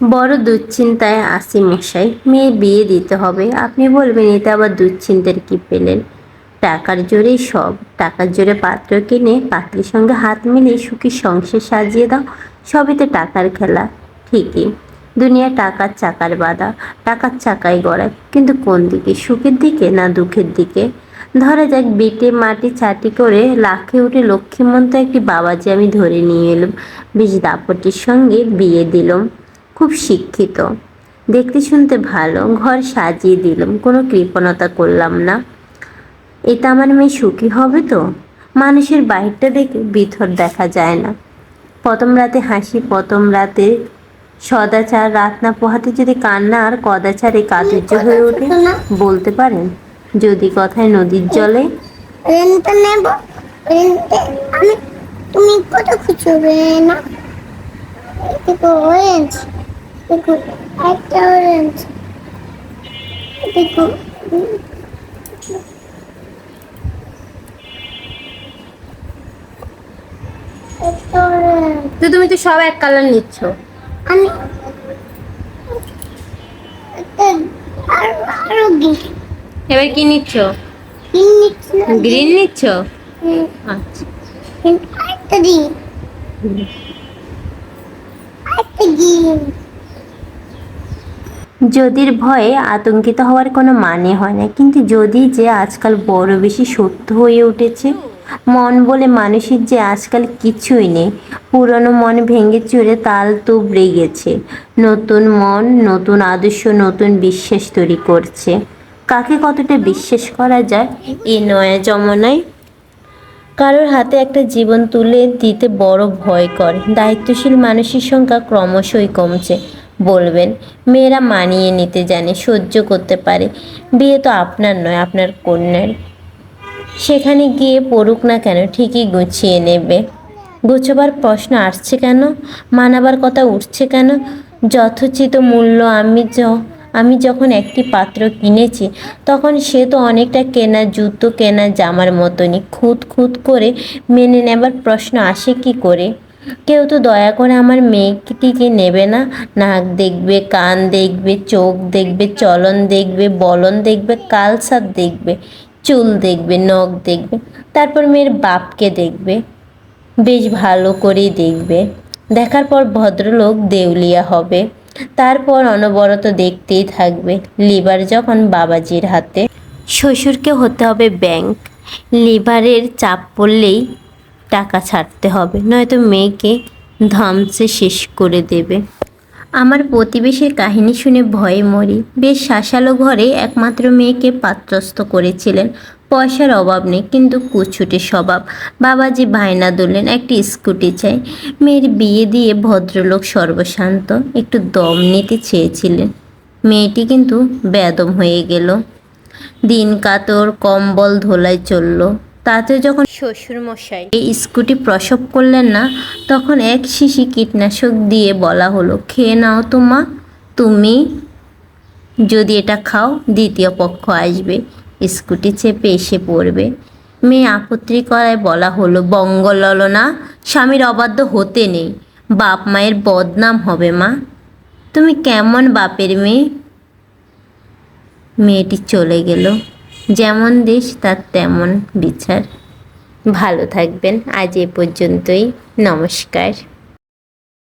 বড় দুশ্চিন্তায় আছি মশাই, মেয়ে বিয়ে দিতে হবে। আপনি বলবেন এতে আবার দুশ্চিন্তার কি পেলেন? টাকার জোরেই সব। টাকার জোরে পাত্র কিনে পাত্রীর সঙ্গে হাত মিলিয়ে সুখী সংসার সাজিয়ে দাও। সবই তো টাকার খেলা। ঠিকই, দুনিয়া টাকার চাকার বাঁধা, টাকার চাকায় গড়ায়, কিন্তু কোন দিকে, সুখের দিকে না দুঃখের দিকে? ধরা যাক বেটে মাটি চাটি করে লাখে উঠে লক্ষ্মীমন্ত একটি বাবাজি আমি ধরে নিয়ে এলাম, বেশ দাপটির সঙ্গে বিয়ে দিলাম। খুব শিক্ষিত, দেখতে শুনতে ভালো, ঘর সাজিয়ে দিলাম, কোনো কৃপণতা করলাম না। এটা আমার মেয়ে সুখী হবে তো? মানুষের বাহিরটা দেখে ভিতর দেখা যায় না। প্রথম রাতে হাসি, প্রথম রাতে সদাচার, রাত না পোহাতে যদি কান্না আর কদাচারে কাতুর্য হয়ে ওঠে, বলতে পারেন যদি কথায় নদীর জলে। তুমি কত খুঁজবে না? দেখো অরেঞ্জ, দেখো একটা অরেঞ্জ, দেখো একটা অরেঞ্জ। তো তুমি তো সব এক কালার নিচ্ছ। আমি একটা আরো আরো এবার কি নিচ্ছ? গ্রিন নিচ্ছি না, গ্রিন নিচ্ছ? হ্যাঁ, আচ্ছা। আরেকটা দিন, আরেকটা গ্রিন। যদির ভয়ে আতঙ্কিত হওয়ার কোনো মানে হয় না, কিন্তু যদি যে আজকাল বড় বেশি সত্য হয়ে উঠেছে। মন বলে মানুষের যে আজকাল কিছুই নেই। পুরনো মন ভেঙে চুরে তাল তুবড়ে গেছে। নতুন মন, নতুন আদর্শ, নতুন বিশ্বাস তৈরি করছে। কাকে কতটা বিশ্বাস করা যায় এই নয়া জমানায়? কারোর হাতে একটা জীবন তুলে দিতে বড় ভয় করে। দায়িত্বশীল মানুষের সংখ্যা ক্রমশই কমছে। বলবেন মেয়েরা মানিয়ে নিতে জানে, সহ্য করতে পারে। বিয়ে তো আপনার নয়, আপনার কন্যার। সেখানে গিয়ে পড়ুক না কেন, ঠিকই গুছিয়ে নেবে। গোছাবার প্রশ্ন আসছে কেন? মানাবার কথা উঠছে কেন? যথোচিত মূল্য আমি যখন একটি পাত্র কিনেছি, তখন সে তো অনেকটা কেনা জুতো, কেনা জামার মতনই। খুঁত খুঁত করে মেনে নেবার প্রশ্ন আসে কি করে? কেউ তো দয়া করে আমার মেয়েটিকে নেবে না। নাক দেখবে, কান দেখবে, চোখ দেখবে, চলন দেখবে, বলন দেখবে, কালসাপ দেখবে, চুল দেখবে, নখ দেখবে, তারপর মেয়ের বাপকে দেখবে, বেশ ভালো করেই দেখবে। দেখার পর ভদ্রলোক দেউলিয়া হবে, তারপর অনবরত দেখতেই থাকবে। লিভার যখন বাবাজির হাতে, শ্বশুরকে হতে হবে ব্যাংক। লিভারের চাপ পড়লেই টাকা ছাড়তে হবে, নয়তো মেয়েকে ধ্বংসে শেষ করে দেবে। আমার প্রতিবেশীর কাহিনী শুনে ভয়ে মরি। বেশ শাসালো ঘরে একমাত্র মেয়েকে পাত্রস্থ করেছিলেন। পয়সার অভাব নেই, কিন্তু কুছুটে স্বভাব। বাবাজি বায়না ধরলেন একটি স্কুটি চাই। মেয়ের বিয়ে দিয়ে ভদ্রলোক সর্বশান্ত, একটু দম নিতে চেয়েছিলেন। মেয়েটি কিন্তু বেদম হয়ে গেল। দিন কাতর, কম্বল ধোলাই চলল। তাতে যখন শ্বশুরমশাই এই স্কুটি প্রসব করলেন না, তখন এক শিশি কীটনাশক দিয়ে বলা হলো, খেয়ে নাও তো মা, তুমি যদি এটা খাও দ্বিতীয় পক্ষ আসবে, স্কুটি চেপে এসে পড়বে। মেয়ে আপত্তি করায় বলা হলো, বঙ্গললনা, স্বামীর অবাধ্য হতে নেই, বাপ মায়ের বদনাম হবে মা। তুমি কেমন বাপের মেয়ে? মেয়েটি চলে গেল। যেমন দেশ তার তেমন বিচার। ভালো থাকবেন। আজ এ পর্যন্তই। নমস্কার।